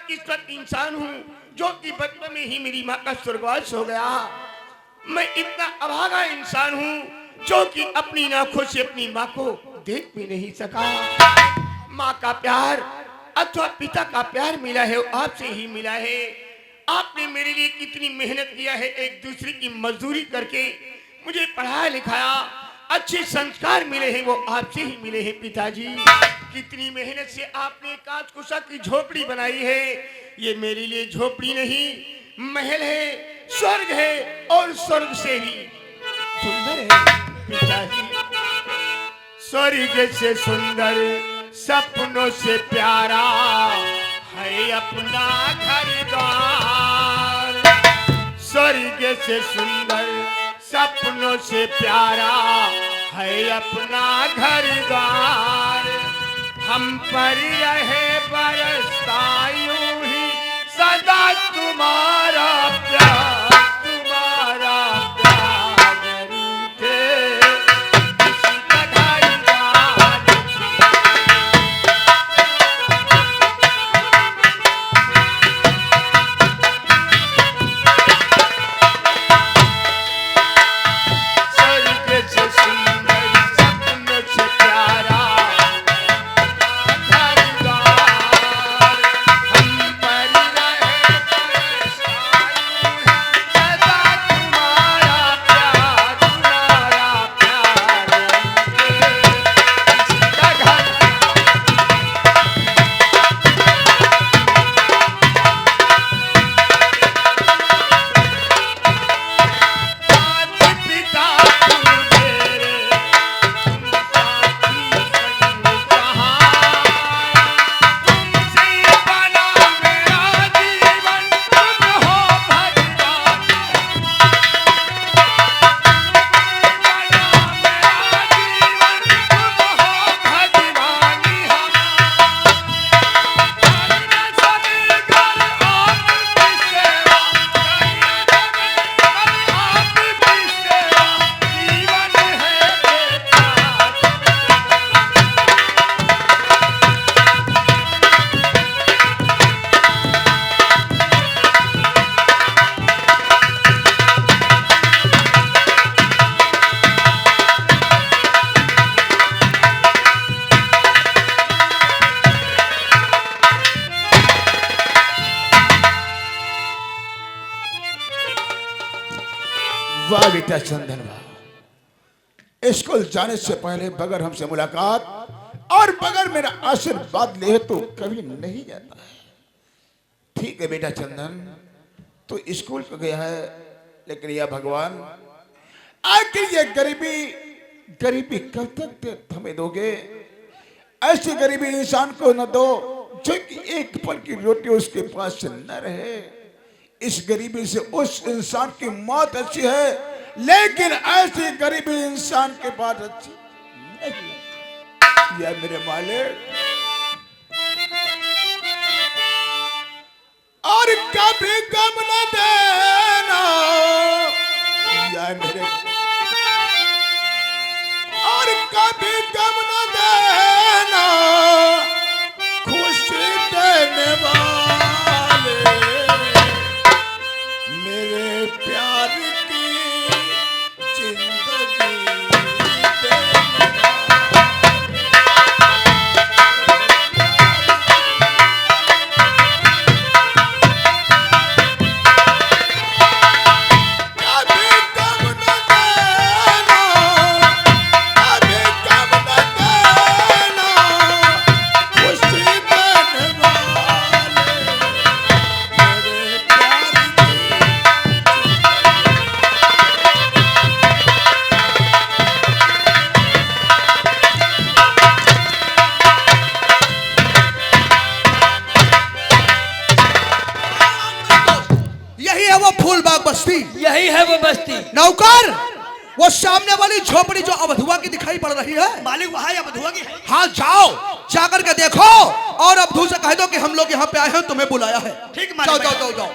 बदकिस्मत इंसान हूँ जो कि बचपन में ही मेरी माँ का स्वर्गवास हो गया। मैं इतना अभागा इंसान हूँ जो कि अपनी आंखों से अपनी माँ को देख भी नहीं सका। माँ का प्यार अथवा पिता का प्यार मिला है वो आपसे ही मिला है। आपने मेरे लिए कितनी मेहनत किया है, एक दूसरे की मजदूरी करके मुझे पढ़ाया लिखाया, अच्छे संस्कार मिले हैं वो आपसे ही मिले हैं पिताजी। कितनी मेहनत से आपने कांच कुसा की झोपड़ी बनाई है। ये मेरे लिए झोपड़ी नहीं महल है, स्वर्ग है और स्वर्ग से भी सुंदर है पिताजी। स्वर्ग से सुंदर सपनों से प्यारा है अपना घर द्वार। स्वर्ग से सुंदर सपनों से प्यारा है अपना घर द्वार। हम पर रहे बरसता यूं ही सदा तुम्हारा प्यार, तुम्हारा प्यार रूठे किसी का घर द्वार। स्वर्ग से सुंदर सपनों से प्यारा घर द्वार। हम पर रहे बरसता यूं ही सदा तुम्हारा प्यार, तुम्हारा प्यार रूठे किसी का घर। माता पिता तुम मेरे, तुम साथी संग जहां। तुमसे बना मेरा जीवन, तुम हो भगवान। बना मेरा जीवन, तुम हो भगवानी। हम न सके घर आपकी सेवा, आपकी सेवा जीवन है बेकार। वाह बेटा चंदन वाह, स्कूल जाने से पहले बगैर हमसे मुलाकात और बगैर मेरा आशीर्वाद ले तो कभी नहीं जाता है। ठीक है बेटा चंदन, तो स्कूल तो गया है, लेकिन यह भगवान आखिर ये गरीबी गरीबी कब तक हमें दोगे? ऐसी गरीबी इंसान को न दो जो कि एक पल की रोटी उसके पास न रहे। इस गरीबी से उस इंसान की मौत अच्छी है, लेकिन ऐसी गरीबी इंसान के पास अच्छी नहीं। या मेरे मालिक, और कभी गम न देना। या मेरे, और कभी गम न देना खुशी देने वाले मेरे प्यार की जिंदगी देने वाले। कभी गम न देना, कभी गम न देना खुशी देने वाले मेरे प्यार की। यही है वो फूलबाग बस्ती। यही है वो बस्ती। नौकर, वो सामने वाली झोपड़ी जो अवधुआ की दिखाई पड़ रही है, मालिक वहाँ या बधुआ की है। हाँ जाओ, जाकर के देखो और अवधू से कह दो कि हम लोग यहाँ पे आए हैं, तुम्हें बुलाया है। ठीक जाओ मालिक। जाओ जाओ जाओ।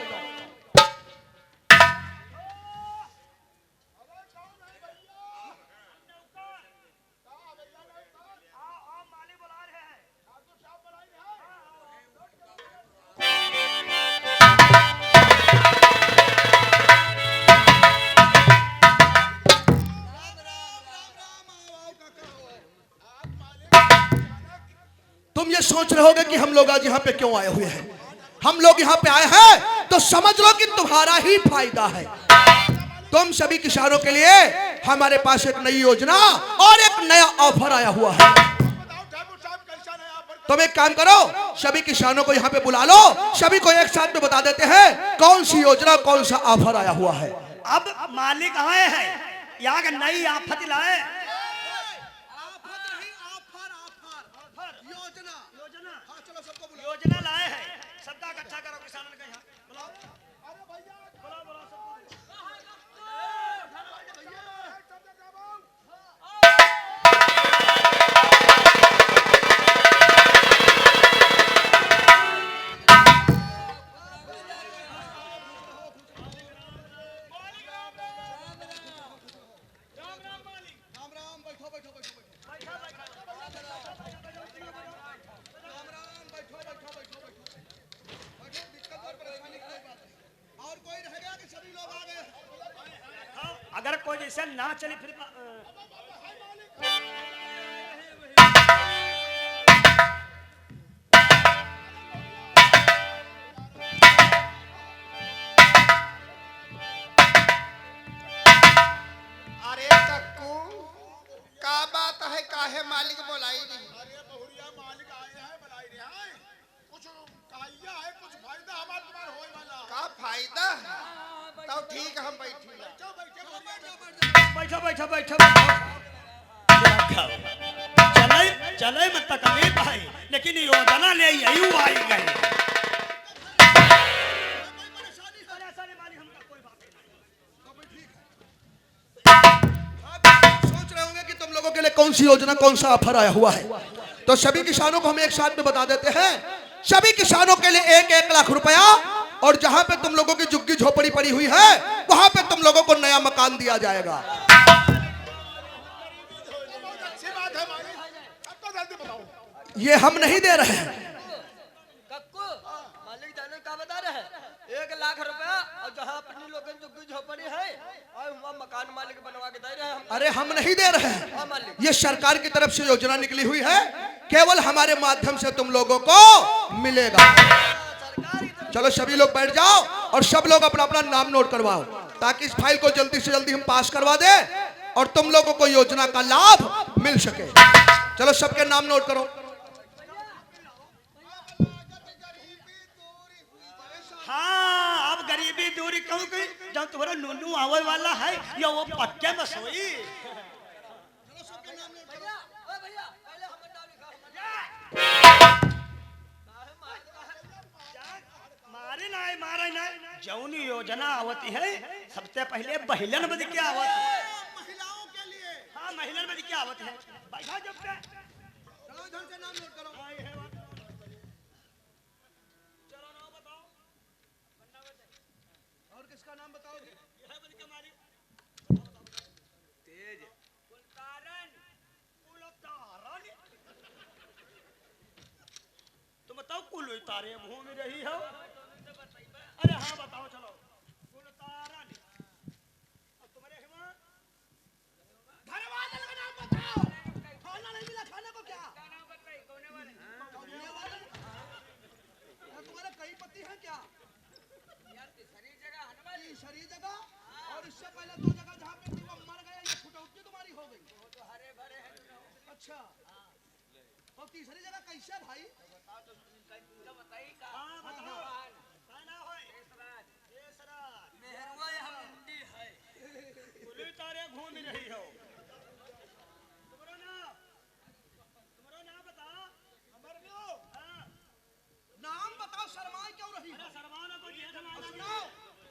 सोच रहे होगे कि हम लोग आज यहाँ पे क्यों आए हुए हैं। हम लोग यहाँ पे आए हैं तो समझ लो कि तुम्हारा ही फायदा है। तुम सभी किसानों के लिए हमारे पास एक नई योजना और एक नया ऑफर आया हुआ है। तुम एक काम करो, सभी किसानों को यहाँ पे बुला लो, सभी को एक साथ में बता देते हैं कौन सी योजना कौन सा ऑफर आया हुआ है। अब मालिक आए हैं, यहाँ का नई आफत लाए। योजना लाए हैं, सबका इकट्ठा करो किसानों का यहाँ बुलाओ। अगर कोई जैसे ना चले फिर अरे कक्कू का बात है, काहे मालिक बोलाई नहीं? अरे बहुरिया मालिक आए हैं, बुलाई रहे हैं। कुछ काइया है, कुछ फायदा हमारे तुम्हारे होए वाला। का फायदा? तो ठीक हम बैठी बैठो बैठो बैठो चले चले मत तकलीफ है, लेकिन योजना ले यही आई गए। सोच रहे होंगे कि तुम लोगों के लिए कौन सी योजना कौन सा ऑफर आया हुआ है, तो सभी किसानों को हम एक साथ में बता देते हैं। सभी किसानों के लिए 1-1 लाख रुपया, और जहां पे तुम लोगों की झुग्गी झोपड़ी पड़ी हुई है वहां पे तुम लोगों को नया मकान दिया जाएगा। ये हम नहीं दे रहे हैं। कक्कू मालिक जाने का बता रहे हैं 1 लाख रुपया, और जहाँ अपनी लोगों की झुग्गी झोपड़ी है और वहाँ मकान मालिक बनवा के दे रहे हैं हम। अरे हम नहीं दे रहे हैं, हाँ मालिक, ये सरकार की तरफ से योजना निकली हुई है, केवल हमारे माध्यम से तुम लोगों को मिलेगा। सरकार की तरफ चलो सभी लोग बैठ जाओ और सब लोग अपना अपना नाम नोट करवाओ, ताकि इस फाइल को जल्दी से जल्दी हम पास करवा दें और तुम लोगों को योजना का लाभ मिल सके। चलो सबके नाम नोट करो। हाँ, अब गरीबी दूरी कहूँ कि जब तुम्हारा नूनू आवे वाला है या वो पक्के में सोई। भैया पहले हमें नाम लिखा। मारे ना जौन योजना आवती है सबसे पहले महिलन बद क्या आवत है, महिलाओं के लिए। हाँ महिलन बद क्या आवत है। बैठा जब से चलो इधर से नाम नोट करो। चलो नाम बताओ, और किसका नाम बताओगे? तेज कुलतारन तुम बताओ कुल तारे मुंह में रही हो। अरे हाँ बताओ चलो कुलतारन। और तुम्हारे हिमा धनवादन का नाम बताओ। खाना नहीं मिला, खाने को क्या? तुम्हारे कई पति हैं क्या? तीसरी जगह, और इससे पहले 2 जगह जहाँ पे थी वो मर गए, ये फुटौती तुम्हारी हो गई। अच्छा, तो तीसरी जगह कैसे भाई? हाँ बताओ खाना होए मेहरवा यहाँ मुंडी है। कुल तारे घूम रही हो। तुम्हारा नाम बताओ। हाँ नाम बताओ, शर्माए क्यों रही हो? सरवाना को जेठ माना सुनो,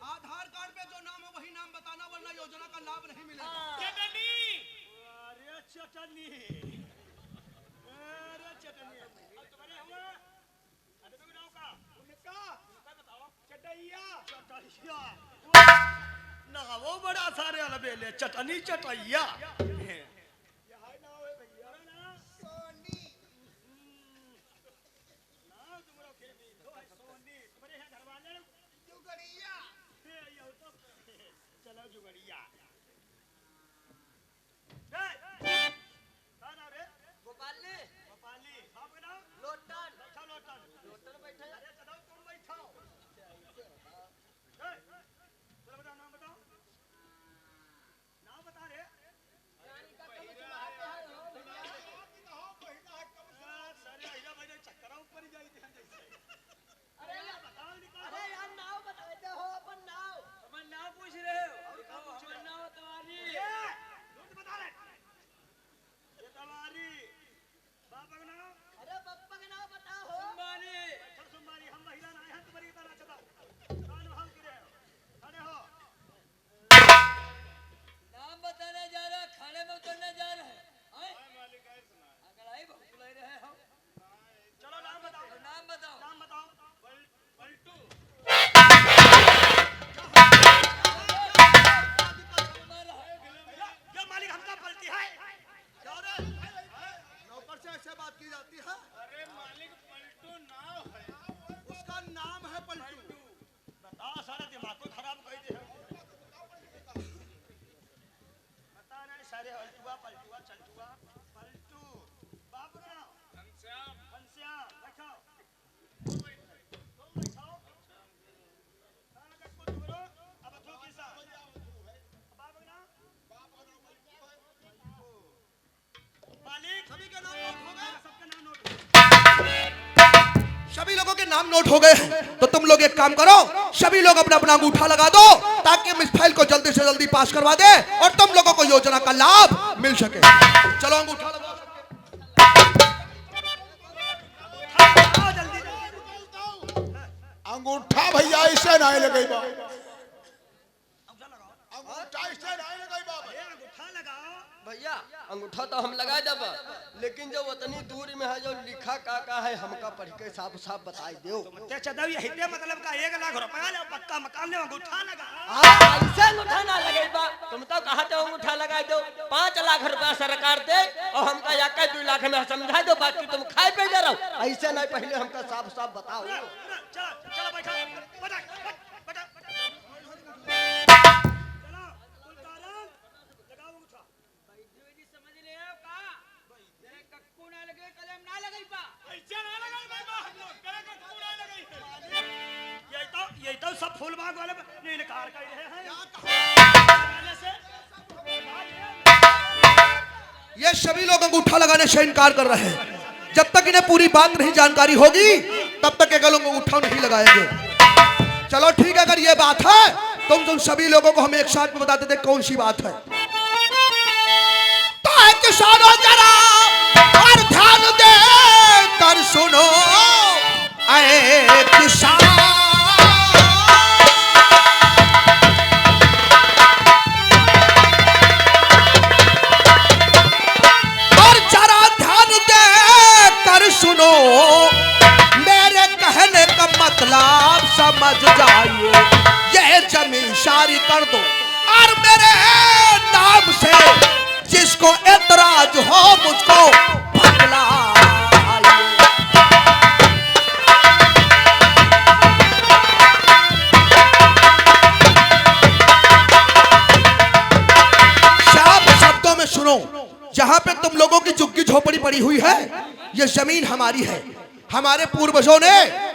आधार कार्ड पे जो नाम है वही नाम बताना, वरना योजना का लाभ नहीं मिलेगा। चटनी। अरे चटनी, अरे चटनी। अब तुम्हारे हुआ अरे तुम नाम का उनका बताओ। चटैया चटैया ना वो बड़ा सारे अलबेले चटनी चटैया। चलो जुगड़िया गोपाली गोपाली बाप का नाम लोटन दिमाग को खराब कर दे पता नहीं सारे हल्टुआ पलटुआ चलटुआ पलटू बाप का नाम घनश्याम रखो तुम बैठाओ खाना का कुछ करो अब तो किसा बाप का नाम मालिक सभी का नाम नोट हो गया सबका नाम नोट सभी लोगों के नाम नोट हो गए हैं तो तुम लोग एक काम करो, सभी लोग अपना अपना अंगूठा लगा दो ताकि हम इस फाइल को जल्दी से जल्दी पास करवा दे और तुम लोगों को योजना का लाभ मिल सके। चलो अंगूठा लगाओ आओ जल्दी अंगूठा भैया ऐसे नहीं लगे बा, अंगूठा लगाओ अंगूठा ऐसे नहीं लगे बा ये अंगूठा लगाओ भैया अंगूठा तो हम लगा देब, लेकिन जो उतनी दूर में है जो लिखा का है हमका पढ़ के साफ साफ बताई दो। ते चदावी हिते मतलब का 1 लाख रुपया ले पक्का मकान ले अंगूठा लगा ऐसे अंगूठा ना लगे बा, तुम तो कहा तो अंगूठा लगा दो। 5 लाख रुपया सरकार दे और हमका 1-2 लाख में समझा दो, बाकी तुम खाए पे जा रहो। ऐसे नहीं, पहले हमका साफ साफ बताओ। चलो चलो बैठो बैठो बैठो चलो कुलतारन लगाओ अंगूठा समझ ले का जरे कक्कू ना लगे कलम ना लगई बा ऐसे ना लगाई भाई बा हम लोग करे कक्कू ना लगाई यही तो सब फूल बाग वाले ने इनकार कर रहे हैं पहले से ये सभी लोग अंगूठा लगाने से इनकार कर रहे हैं। जब तक इन्हें पूरी बात नहीं जानकारी होगी तब तक ये लोग अंगूठा नहीं लगाएंगे। चलो ठीक है, अगर ये बात है तुम सभी लोगों को हम एक साथ में बता देते कौन सी बात है। तो है किसानों जरा और ध्यान दे कर सुनो ऐ किसान, सुनो मेरे कहने का मतलब समझ जाइए, ये जमीन शारी कर दो और मेरे नाम से जिसको एतराज हो मुझको बतलाइए। साफ शब्दों में सुनो, जहां पे तुम लोगों की झुग्गी झोपड़ी पड़ी हुई है ये जमीन हमारी है। हमारे पूर्वजों ने,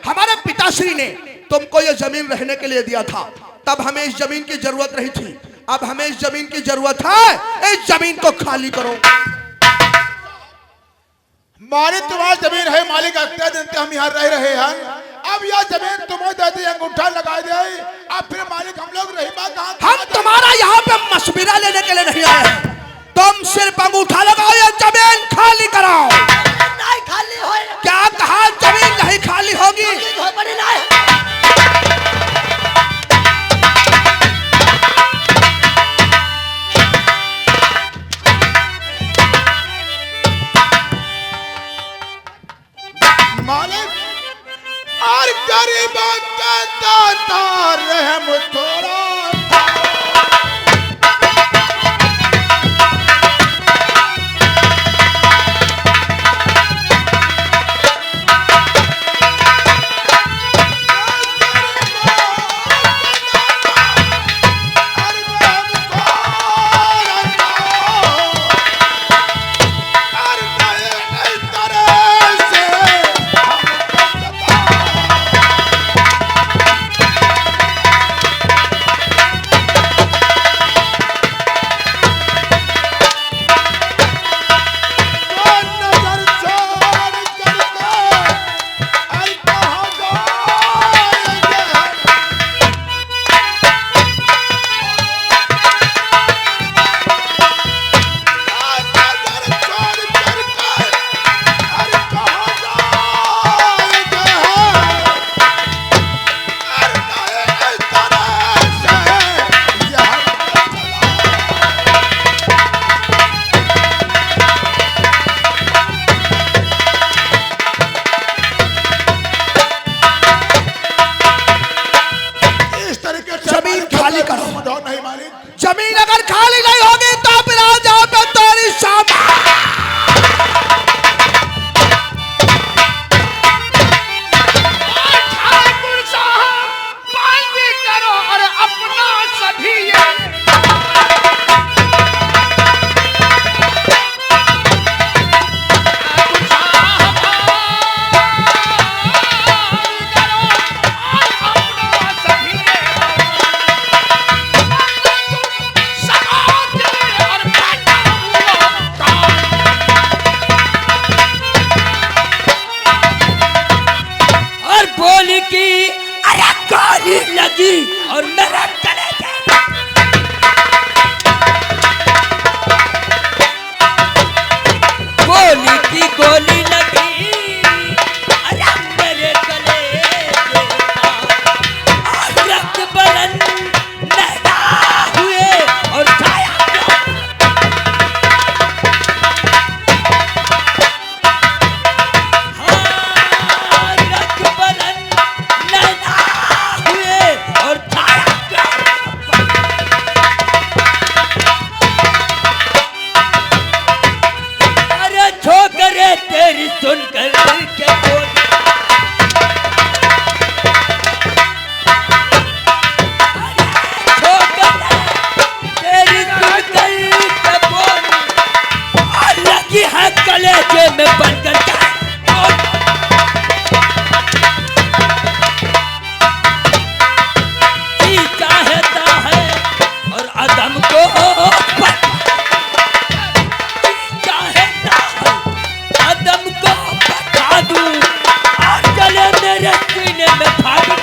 हमारे पिताश्री ने तुमको ये जमीन रहने के लिए दिया था, तब हमें इस जमीन की जरूरत नहीं थी, अब हमें इस जमीन की जरूरत है। इस जमीन को खाली करो। मालिक तुम्हारी जमीन है, मालिक अख्तियार देते हम यहाँ रह रहे हैं, अब यह जमीन तुम्हें दे दी, अंगूठा लगा दे, अब फिर मालिक हम लोग रही बात हम तुम्हारा यहाँ पे मशविरा लेने के लिए नहीं आए हैं। तुम सिर्फ अंगूठा लगाओ या जमीन खाली कराओ। नहीं खाली हो, क्या कहा? जमीन नहीं खाली होगी। झोपड़ी नहीं मालिक और गरीबों का दाता रहम थोड़ा अरे गोली लगी और मेरे गले पे गोली की गोली लगी, अरे मेरे गले पे और रक्त बरन नैना हुए और छाया हाँ, रक्त बरन नैना हुए और छाया अरे छोकरे तेरी सुनकर के बोल छोकरे तेरी सुनकर के बोल और लगी है कलेजे में बनकर के बोल। जी चाहता है और अदम को चाहता है अदम को बता दूं और चले मेरे सीने में भाग और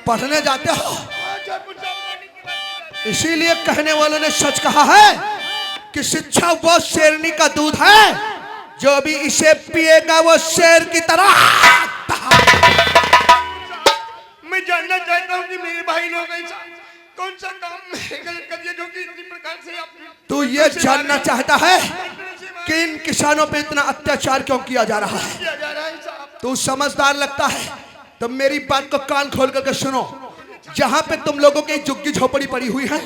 पढ़ने जाते हो, इसीलिए कहने वालों ने सच कहा है कि शिक्षा वो शेरनी का दूध है, जो भी इसे पिएगा वो शेर की तरह। मैं जानना चाहता हूँ कि मेरे भाई लोग ऐसा कौन सा काम गलत कर दिया जो कि इसी प्रकार से आप तू ये जानना चाहता है कि इन किसानों पे इतना अत्याचार क्यों किया जा रहा है? किया जा रहा है साहब। तू समझदार लगता है तो मेरी बात को कान खोल करके सुनो। जहाँ पे तुम लोगों की झुग्गी झोपड़ी पड़ी हुई है, इस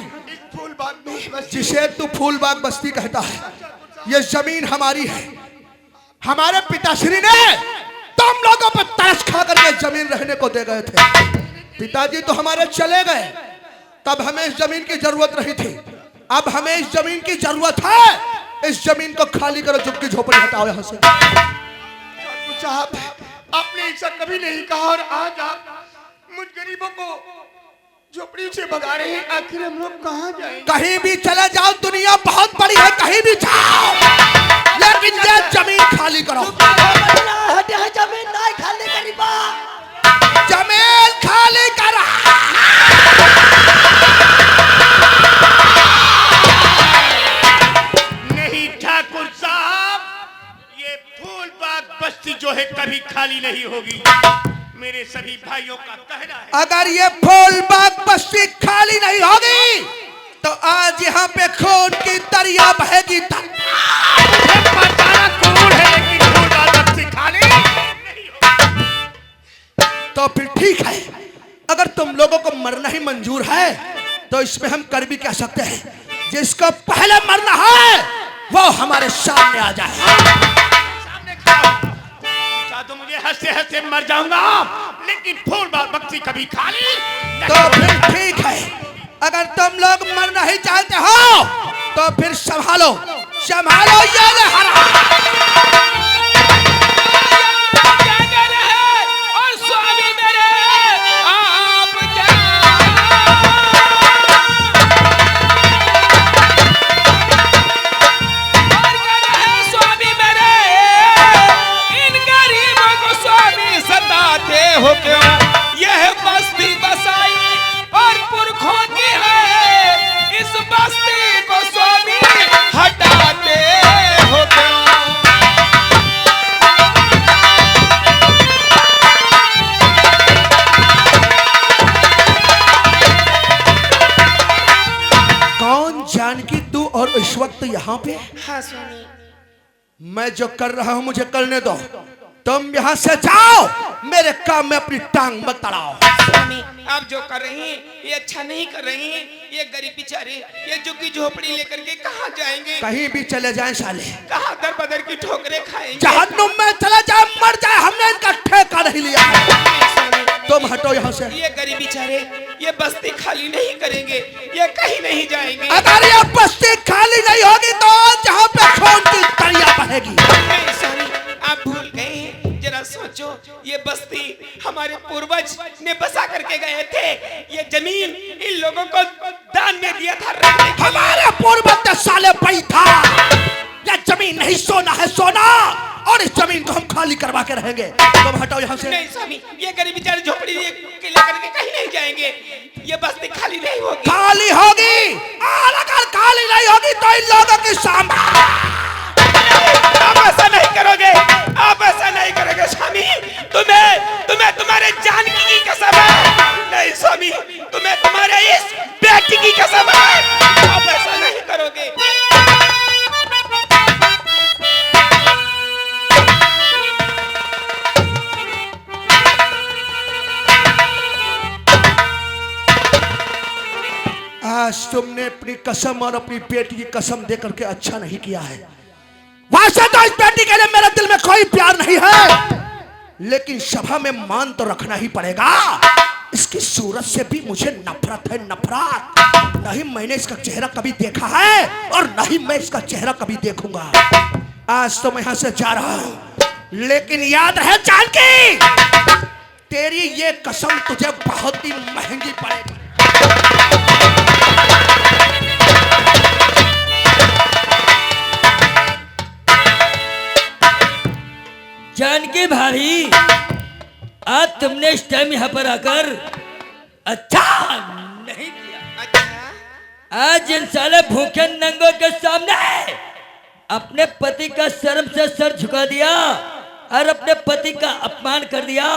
फूल बाग में बस जिसे तू फूलबाग बस्ती कहता है, ये जमीन हमारी है। हमारे पिताश्री ने तुम लोगों पर तरस खा करके जमीन रहने को दे गए थे। पिताजी तो हमारे चले गए, तब हमें इस जमीन की जरूरत रही थी। अब हमें इस जमीन की जरूरत है। इस जमीन को खाली करो, झुग्गी झोपड़ी हटाओ यहाँ से। साहब आपने ऐसा कभी नहीं कहा और आज आप मुझ गरीबों को झोपड़ी से भगा रहे हैं। आखिर हम लोग कहाँ जाएंगे? कहीं भी चले जाओ, दुनिया बहुत बड़ी है, कहीं भी जाओ, लेकिन ये जमीन खाली करो। हटे है जमीन नहीं खाली करीबा जमीन खाली करो। नहीं ठाकुर साहब, ये फूल बाग बस्ती जो है कभी खाली नहीं होगी। मेरे सभी भाइयों का कहना है अगर ये फूलबाग बस्ती खाली नहीं होगी तो आज यहाँ पे खून की दरिया बहेगी। बताना कौन है लेकिन फूल बाग बस्ती खाली नहीं होगी। तो फिर ठीक है, अगर तुम लोगों को मरना ही मंजूर है तो इसमें हम कर भी क्या सकते हैं। जिसको पहले मरना है वो हमारे सामने आ जाए। सामने खड़ा हो। तो मुझे हंसते हंसते मर जाऊंगा, लेकिन फूल बाग बस्ती कभी खाली नहीं तो फिर ठीक है, अगर तुम लोग मरना ही चाहते हो तो फिर संभालो संभालो ये ले हरा। क्या कह रहे हैं? और स्वामी मेरे आप क्या और कह रहे हैं स्वामी मेरे, इन गरीबों को स्वामी सताते हो क्यों? यह बस्ती बसाई और पुरखों की है, इस बस्ती को स्वामी हटाते हो क्यों? कौन जानकी तू और इस वक्त यहाँ पे? हाँ स्वामी। मैं जो कर रहा हूँ मुझे करने दो। तुम यहाँ से जाओ, मेरे काम में अपनी टांग मत अड़ाओ। स्वामी आप जो कर रही हैं ये अच्छा नहीं कर रही हैं। ये गरीब बेचारे ये झुग्गी झोपड़ी लेकर के कहाँ जाएंगे? कहीं भी चले जाएं साले, कहाँ दर बदर की ठोकरें खाएंगे? जहन्नुम में चले जाए, मर जाए, हमने इनका ठेका नहीं लिया है। तुम हटो यहाँ से। ये गरीब बेचारे ये बस्ती खाली नहीं करेंगे, ये कहीं नहीं जाएंगे। अगर ये बस्ती खाली नहीं होगी तो जहाँ पे खून की दरिया बहेगी। नहीं स्वामी, आप भूल गए हैं। जरा सोचो, ये बस्ती हमारे पूर्वज ने बसा करके गए थे। ये जमीन इन लोगों को दान में दिया था रखने के लिए। हमारे पूर्वज साले पई था, यह जमीन नहीं सोना है सोना, और इस जमीन को हम खाली करवा के रहेंगे। तुम हटाओ यहाँ से। नहीं स्वामी, ये गरीब बेचारे झोपड़ी के लेकर के कहीं नहीं जाएंगे, ये बस्ती खाली नहीं होगी। खाली होगी, और अगर खाली नहीं होगी तो इन लोगों की सामने। आप ऐसा नहीं करोगे, आप ऐसा नहीं करोगे स्वामी, तुम्हें तुम्हारे जानकी की कसम है। नहीं स्वामी, तुम्हें तुम्हारे इस बेटी की कसम है, आप ऐसा नहीं करोगे। आज तुमने अपनी कसम और अपनी बेटी की कसम दे करके अच्छा नहीं किया है। वैसे तो इस बेटी के लिए मेरे दिल में कोई प्यार नहीं है, लेकिन सभा में मान तो रखना ही पड़ेगा। इसकी सूरत से भी मुझे नफरत है, नफरत। नहीं मैंने इसका चेहरा कभी देखा है और नहीं मैं इसका चेहरा कभी देखूंगा। आज तो मैं यहां से जा रहा हूं, लेकिन याद रहे जानकी, तेरी ये कसम तुझे बहुत ही महंगी पड़ेगी। जानकी भाभी, आज तुमने इस टाइम यहाँ पर आकर अच्छा नहीं किया। आज इन साले भूखे नंगों के सामने अपने पति का शर्म से सर झुका दिया और अपने पति का अपमान कर दिया।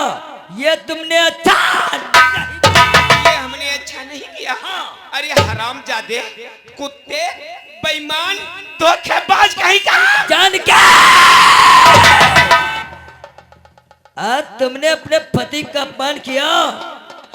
ये तुमने अच्छा ये हमने अच्छा नहीं किया। अरे हरामजादे, कुत्ते, बेईमान, धोखेबाज कहीं का। जानकी, आज तुमने अपने पति का अपमान किया,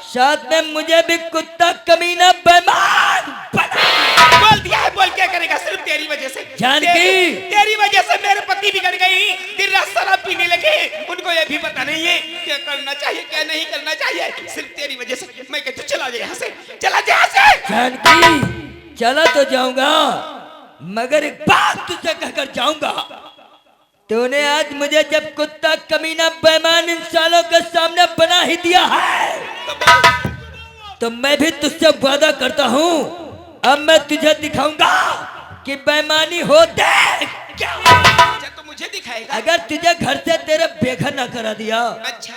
साथ में मुझे भी कुत्ता, कमीना, बेईमान बोल दिया है, बोल क्या करेगा? सिर्फ तेरी वजह से जानकी, तेरी वजह से मेरे पति बिगड़ गई, दिन रात शराब पीने लगे। उनको ये भी पता नहीं है क्या करना चाहिए क्या नहीं करना चाहिए। सिर्फ तेरी वजह से। मैं कहता हूं चला जा यहाँ से, चला जा यहाँ से। जानकी, चला तो जाऊंगा, मगर एक बात तुझसे कहकर जाऊंगा। तूने आज मुझे जब कुत्ता, कमीना, बेईमान इन सालों के सामने बना ही दिया है, तो मैं भी तुझसे वादा करता हूँ, अब मैं तुझे दिखाऊंगा कि बेईमानी होते क्या। अच्छा तो मुझे दिखाएगा? अगर तुझे घर से तेरे बेघर ना करा दिया, अच्छा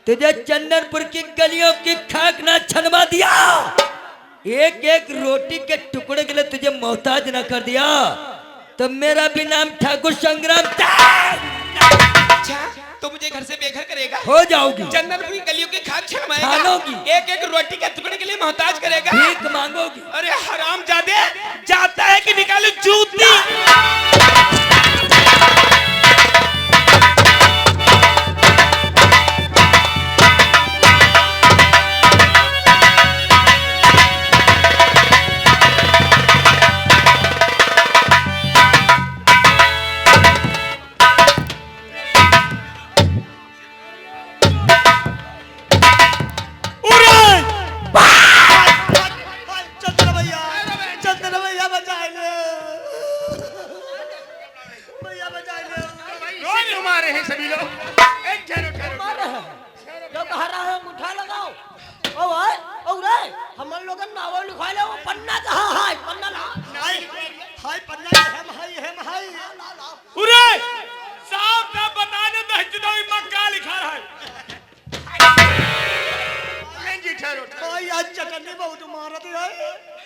तुझे चंदनपुर की गलियों की खाक ना छनवा दिया, एक एक रोटी के टुकड़े के लिए तुझे मोहताज ना कर दिया, तो मेरा भी नाम ठाकुर संग्राम था। अच्छा तो मुझे घर से बेघर करेगा? हो जाओगी, चंदनपुर की गलियों की खाक छनवाएगा, छानोगी, एक एक रोटी के टुकड़े के लिए मोहताज करेगा, भीख मांगोगी। अरे हरामजादे, जाता है कि निकालू जूती। तुम्हारे हैं सभी लोग। एक ठहरो ठहरो। जो कह रहा है मुठा लगाओ। ओ भाई, ओ रे, हमन लोगन नावल लिखवाए ले, वो पन्ना कहाँ है? पन्ना ला। हाय पन्ना हम हाय। उरे साहब का बताने दहजदा मक्का लिखा रहा है। जी ठहरो ठहरो। भाई आज चटनी बहुत मारत है।